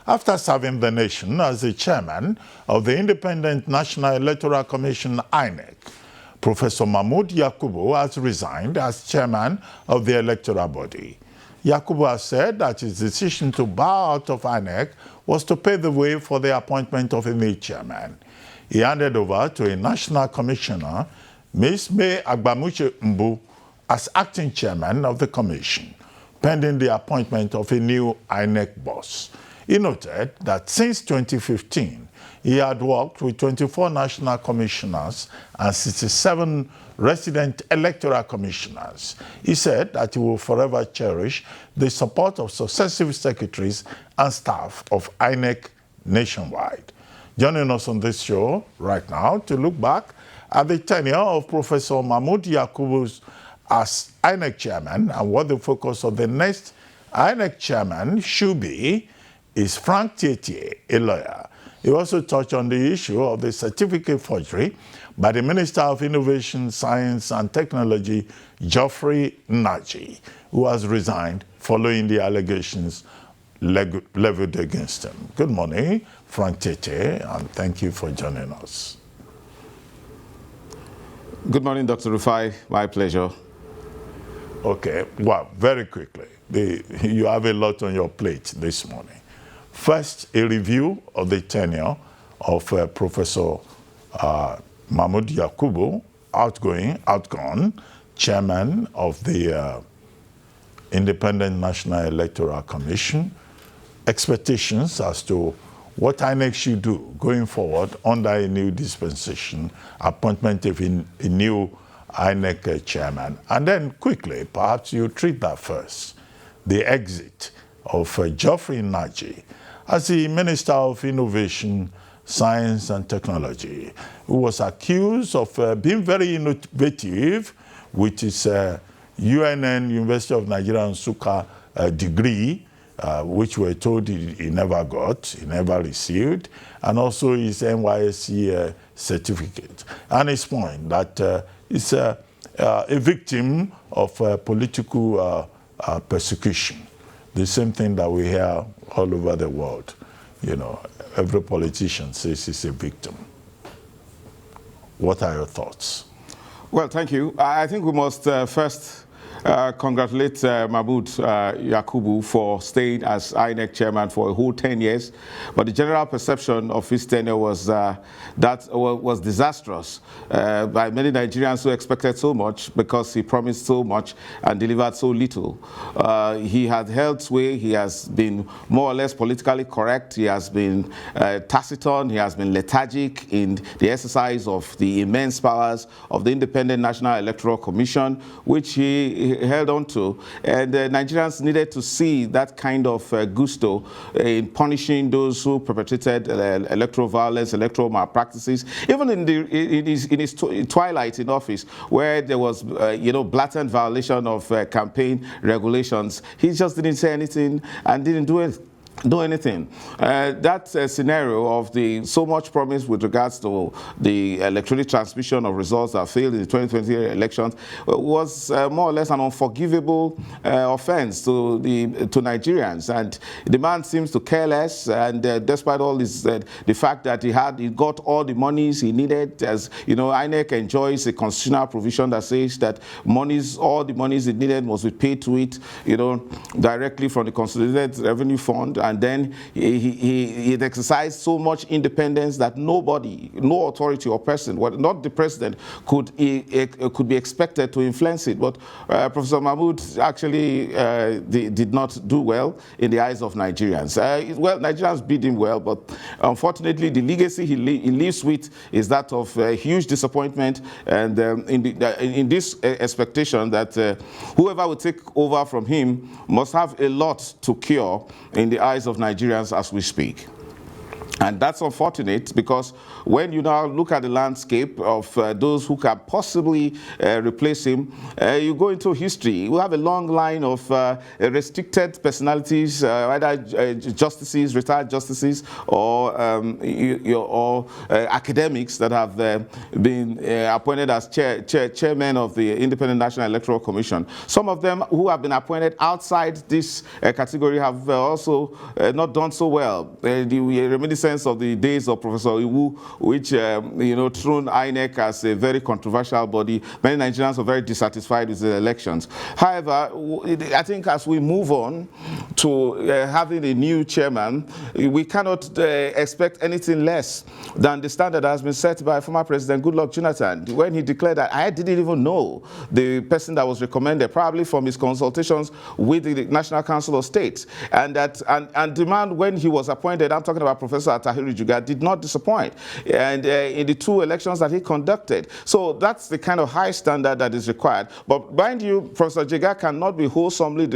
after serving the nation as the chairman of the Independent National Electoral Commission, INEC. Professor Mahmood Yakubu has resigned as chairman of the electoral body. Yakubu has said that his decision to bow out of INEC was to pave the way for the appointment of a new chairman. He handed over to a national commissioner, Ms. May Agbamuche Mbu, as acting chairman of the commission, pending the appointment of a new INEC boss. He noted that since 2015, he had worked with 24 national commissioners and 67 resident electoral commissioners. He said that he will forever cherish the support of successive secretaries and staff of INEC nationwide. Joining us on this show right now to look back at the tenure of Professor Mahmood Yakubu as INEC chairman and what the focus of the next INEC chairman should be is Frank Tietie, a lawyer. He also touched on the issue of the certificate forgery by the Minister of Innovation, Science and Technology, Geoffrey Naji, who has resigned following the allegations leveled against him. Good morning, Frank Tietie, and thank you for joining us. Good morning, Dr. Rufai. My pleasure. Okay, well, very quickly, you have a lot on your plate this morning. First, a review of the tenure of Professor Mahmood Yakubu, outgone chairman of the Independent National Electoral Commission, expectations as to what INEC should do going forward under a new dispensation, appointment of a new INEC chairman. And then quickly, perhaps you treat that first, the exit of Geoffrey Naji as the Minister of Innovation, Science and Technology, who was accused of being very innovative with his UNN, University of Nigeria, Nsukka degree, which we're told he never got, he never received, and also his NYSC certificate. And his point that he's a victim of political persecution. The same thing that we hear all over the world. You know, every politician says he's a victim. What are your thoughts? Well, thank you. I think we must first congratulate Mahmood Yakubu for staying as INEC chairman for a whole 10 years. But the general perception of his tenure was was disastrous by many Nigerians who expected so much because he promised so much and delivered so little. He had held sway. He has been more or less politically correct. He has been taciturn. He has been lethargic in the exercise of the immense powers of the Independent National Electoral Commission, which he held on to, and Nigerians needed to see that kind of gusto in punishing those who perpetrated electoral violence, electoral malpractices, even in his twilight in office, where there was blatant violation of campaign regulations. He just didn't say anything and didn't do anything. That scenario of the so much promise with regards to the electronic transmission of results that failed in the 2020 elections was more or less an unforgivable offense to Nigerians, and the man seems to care less. And despite all this, the fact that he got all the monies he needed, as you know, INEC enjoys a constitutional provision that says that all the monies it needed must be paid to it, directly from the Consolidated Revenue Fund. And then he exercised so much independence that nobody, no authority or person, not the president, could be expected to influence it. But Professor Mahmood actually did not do well in the eyes of Nigerians. Well, Nigerians bid him well, but unfortunately, the legacy he lives with is that of huge disappointment, and in this expectation that whoever will take over from him must have a lot to cure in the eyes of Nigerians as we speak. And that's unfortunate, because when you now look at the landscape of those who can possibly replace him, you go into history. We have a long line of restricted personalities, either justices, retired justices, or academics that have been appointed as chairmen of the Independent National Electoral Commission. Some of them who have been appointed outside this category have also not done so well. Reminiscent of the days of Professor Iwu, which thrown INEC as a very controversial body. Many Nigerians are very dissatisfied with the elections. However, I think as we move on to having a new chairman, we cannot expect anything less than the standard that has been set by former President Goodluck Jonathan, when he declared that I didn't even know the person that was recommended, probably from his consultations with the National Council of States, and that and demand when he was appointed. I'm talking about Professor Tahiri Juga, did not disappoint, and in the 2 elections that he conducted. So that's the kind of high standard that is required. But mind you, Professor Juga cannot be wholesomely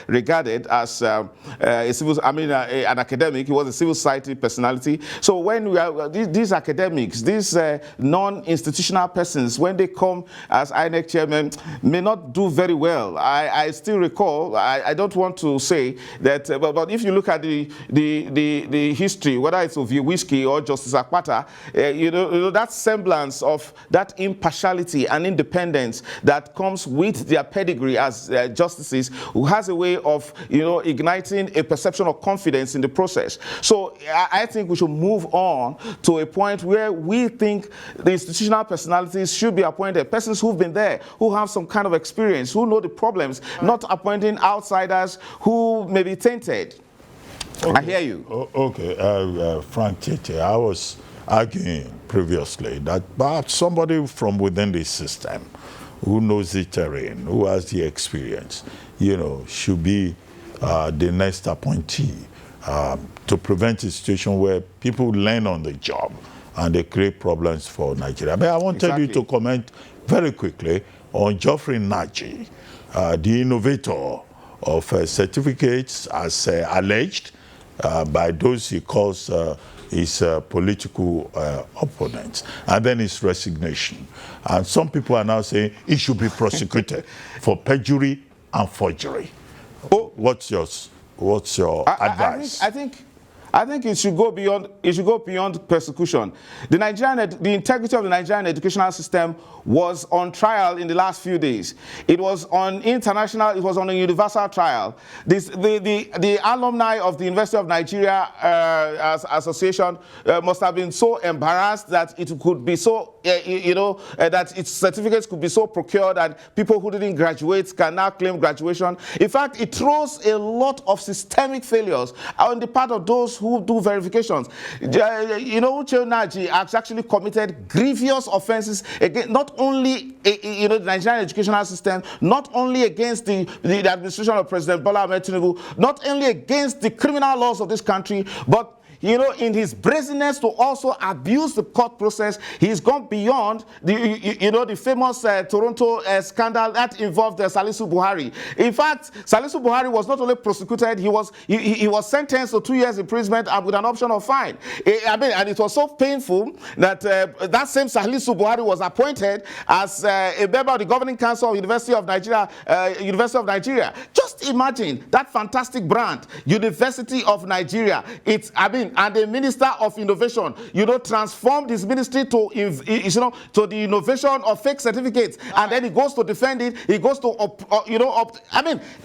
regarded as an academic. He was a civil society personality. So when we are, these academics, these non-institutional persons, when they come as INEC chairman, may not do very well. I still recall, I don't want to say that, but if you look at the history, whether it's of Whiskey or Justice Akpata, that semblance of that impartiality and independence that comes with their pedigree as justices, who has a way of igniting a perception of confidence in the process. So I think we should move on to a point where we think the institutional personalities should be appointed, persons who've been there, who have some kind of experience, who know the problems, not appointing outsiders who may be tainted. Okay. I hear you. Okay, Frank Tietie, I was arguing previously that perhaps somebody from within the system who knows the terrain, who has the experience, should be the next appointee to prevent a situation where people learn on the job and they create problems for Nigeria. But I wanted you to comment very quickly on Geoffrey Naji, the innovator of certificates, as alleged by those he calls his political opponents, and then his resignation. And some people are now saying he should be prosecuted for perjury and forgery. What's your advice? I think it should go beyond. It should go beyond persecution. The integrity of the Nigerian educational system was on trial in the last few days. It was on international. It was on a universal trial. The alumni of the University of Nigeria Association must have been so embarrassed that it could be so, that its certificates could be so procured that people who didn't graduate can now claim graduation. In fact, it throws a lot of systemic failures on the part of those who do verifications. Uche Naji has actually committed grievous offenses against not only the Nigerian educational system, not only against the administration of President Bola Ahmed Tinubu, not only against the criminal laws of this country, but in his brazenness to also abuse the court process, he's gone beyond the famous Toronto scandal that involved Salisu Buhari. In fact, Salisu Buhari was not only prosecuted, he was sentenced to 2 years imprisonment and with an option of fine. And it was so painful that that same Salisu Buhari was appointed as a member of the governing council of University of Nigeria. Just imagine that fantastic brand, University of Nigeria. And the Minister of Innovation, transformed his ministry to the innovation of fake certificates, and then he goes to defend it. He goes to,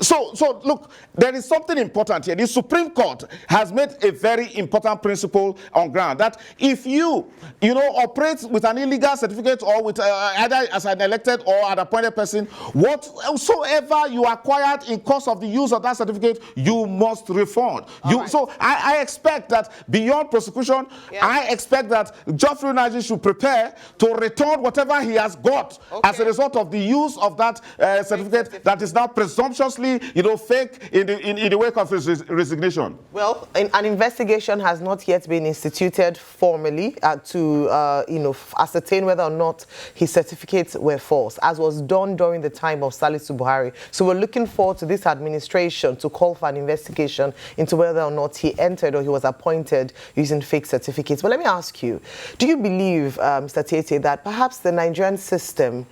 so look, there is something important here. The Supreme Court has made a very important principle on ground that if you, operate with an illegal certificate or with either as an elected or an appointed person, whatsoever you acquired in course of the use of that certificate, you must refund. So I expect that beyond prosecution, I expect that Geoffrey Naji should prepare to return whatever he has got as a result of the use of that certificate that is now presumptuously, fake in the wake of his resignation. Well, an investigation has not yet been instituted formally to, ascertain whether or not his certificates were false, as was done during the time of Salisu Buhari. So we're looking forward to this administration to call for an investigation into whether or not he entered or he was appointed appointed using fake certificates. But let me ask you, do you believe, Mr. Tietie, that perhaps the Nigerian system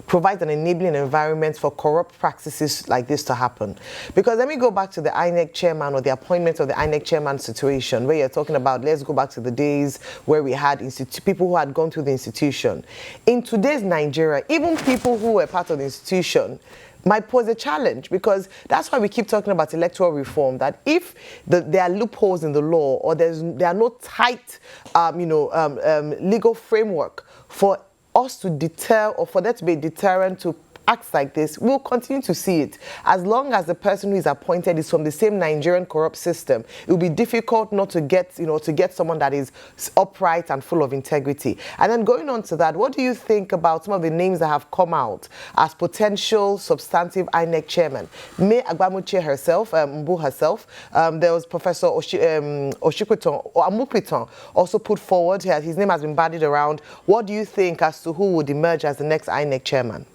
provides an enabling environment for corrupt practices like this to happen? Because let me go back to the INEC chairman or the appointment of the INEC chairman situation, where you're talking about, let's go back to the days where we had people who had gone through the institution. In today's Nigeria, even people who were part of the institution might pose a challenge, because that's why we keep talking about electoral reform, that if there are loopholes in the law or there are no tight legal framework for us to deter, or for there to be a deterrent to acts like this, we'll continue to see it. As long as the person who is appointed is from the same Nigerian corrupt system, it will be difficult not to get, to get someone that is upright and full of integrity. And then going on to that, what do you think about some of the names that have come out as potential substantive INEC chairman? May Agbamuche herself, Mbu herself, there was Professor Amukriton also put forward, his name has been bandied around. What do you think as to who would emerge as the next INEC chairman?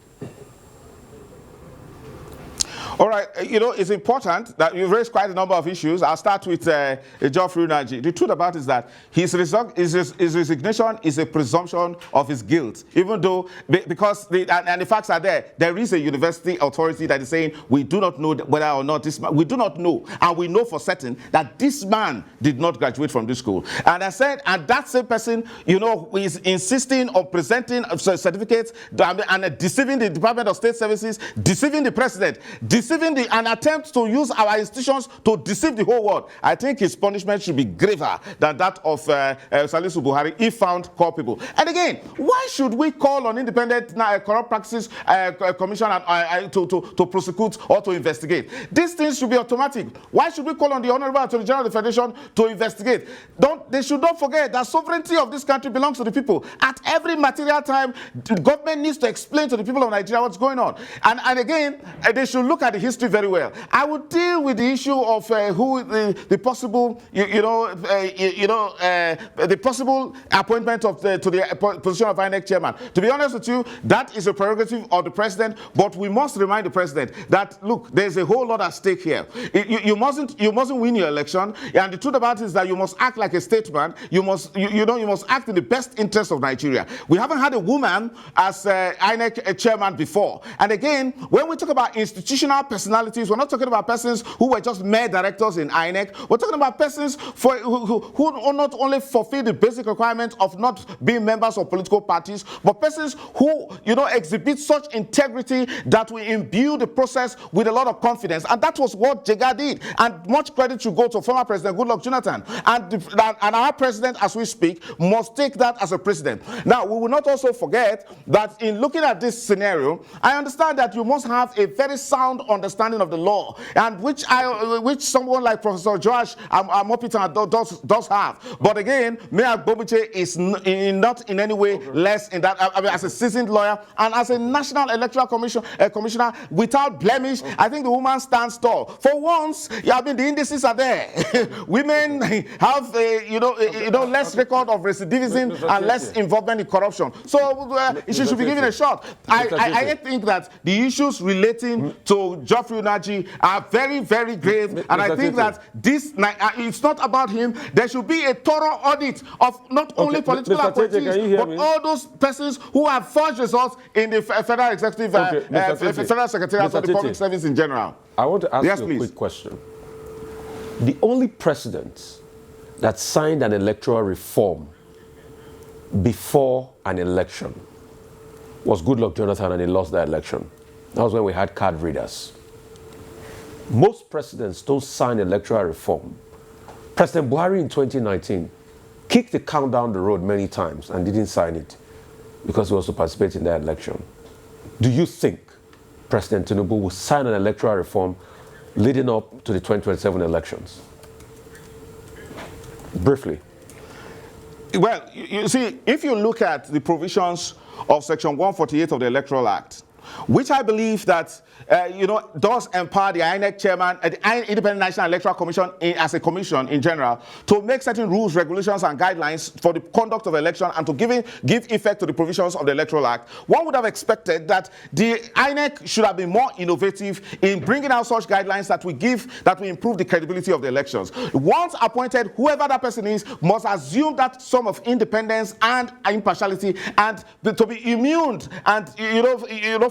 All right, it's important that you've raised quite a number of issues. I'll start with Geoffrey Unaji. The truth about it is that his resignation is a presumption of his guilt, even though, because the facts are there. There is a university authority that is saying we do not know whether or not this man, we do not know, and we know for certain that this man did not graduate from this school. And I said, and that same person, is insisting on presenting certificates and deceiving the Department of State Services, deceiving the president, deceiving an attempt to use our institutions to deceive the whole world. I think his punishment should be graver than that of Salisu Buhari if found culpable. And again, why should we call on independent corrupt practices commission to prosecute or to investigate? These things should be automatic. Why should we call on the Honorable Attorney General of the Federation to investigate? They should not forget that sovereignty of this country belongs to the people. At every material time, the government needs to explain to the people of Nigeria what's going on. And again, they should look at the history very well. I would deal with the issue of who the possible, the possible appointment of to the position of INEC chairman. To be honest with you, that is a prerogative of the president. But we must remind the president that, look, there's a whole lot at stake here. You mustn't win your election. And the truth about it is that you must act like a statesman. You must act in the best interest of Nigeria. We haven't had a woman as INEC chairman before. And again, when we talk about institutional personalities, we're not talking about persons who were just mere directors in INEC. We're talking about persons who not only fulfill the basic requirements of not being members of political parties, but persons who exhibit such integrity that we imbue the process with a lot of confidence. And that was what Jega did. And much credit should go to former President Goodluck Jonathan. And our president, as we speak, must take that as a precedent. Now, we will not also forget that in looking at this scenario, I understand that you must have a very sound understanding of the law, and which someone like Professor Joash Amopitan does have. But again, Mayor Bobuche is not in any way less in that. I mean, as a seasoned lawyer and as a National Electoral Commissioner without blemish, I think the woman stands tall. For once, the indices are there. Women have less record of recidivism and less involvement in corruption. So she should be given a shot. I think that the issues relating to Geoffrey Unaji are very, very grave, and I think that this it's not about him. There should be a thorough audit of not only political appointees, but all those persons who have forged results in the Federal Executive, Federal Secretariat of the Public Service in general. I want to ask you a quick question. The only president that signed an electoral reform before an election was Goodluck Jonathan, and he lost the election. That was when we had card readers. Most presidents don't sign electoral reform. President Buhari in 2019 kicked the count down the road many times and didn't sign it because he was to participate in that election. Do you think President Tinubu will sign an electoral reform leading up to the 2027 elections? Briefly. Well, you see, if you look at the provisions of Section 148 of the Electoral Act, which I believe that, does empower the INEC chairman, the Independent National Electoral Commission as a commission in general, to make certain rules, regulations, and guidelines for the conduct of election and to give effect to the provisions of the Electoral Act. One would have expected that the INEC should have been more innovative in bringing out such guidelines that will improve the credibility of the elections. Once appointed, whoever that person is must assume that sum of independence and impartiality, and to be immune and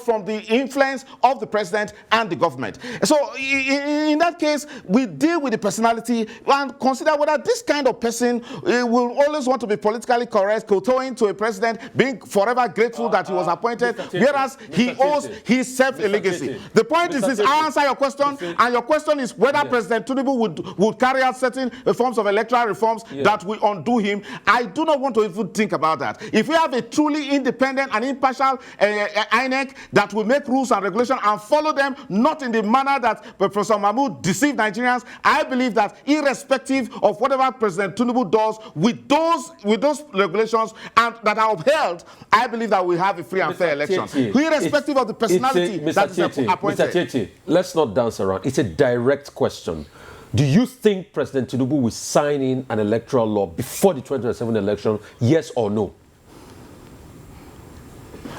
from the influence of the president and the government. So in that case, we deal with the personality and consider whether this kind of person will always want to be politically correct, kowtowing to a president, being forever grateful that he was appointed, whereas he owes himself a legacy. The point is this: I answer your question, and your question is whether President Tinubu would carry out certain forms of electoral reforms that will undo him. I do not want to even think about that. If we have a truly independent and impartial INEC that will make rules and regulations and follow them, not in the manner that Professor Mahmood deceived Nigerians, I believe that irrespective of whatever President Tinubu does with those regulations and that are upheld, I believe that we have a free and fair election, irrespective of the personality that is appointed. Mr. Tietie, let's not dance around. It's a direct question. Do you think President Tinubu will sign in an electoral law before the 2027 election? Yes or no?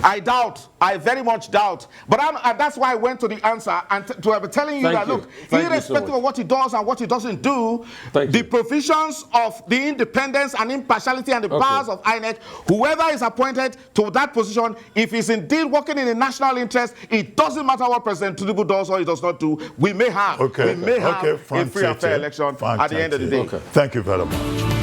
I doubt. I very much doubt. But that's why I went to the answer and to be telling you that, look, irrespective of what he does and what he doesn't do, the provisions of the independence and impartiality and the powers of INEC, whoever is appointed to that position, if he's indeed working in the national interest, it doesn't matter what President Tinubu does or he does not do. We may have, a free and fair election at the end of the day. Thank you very much.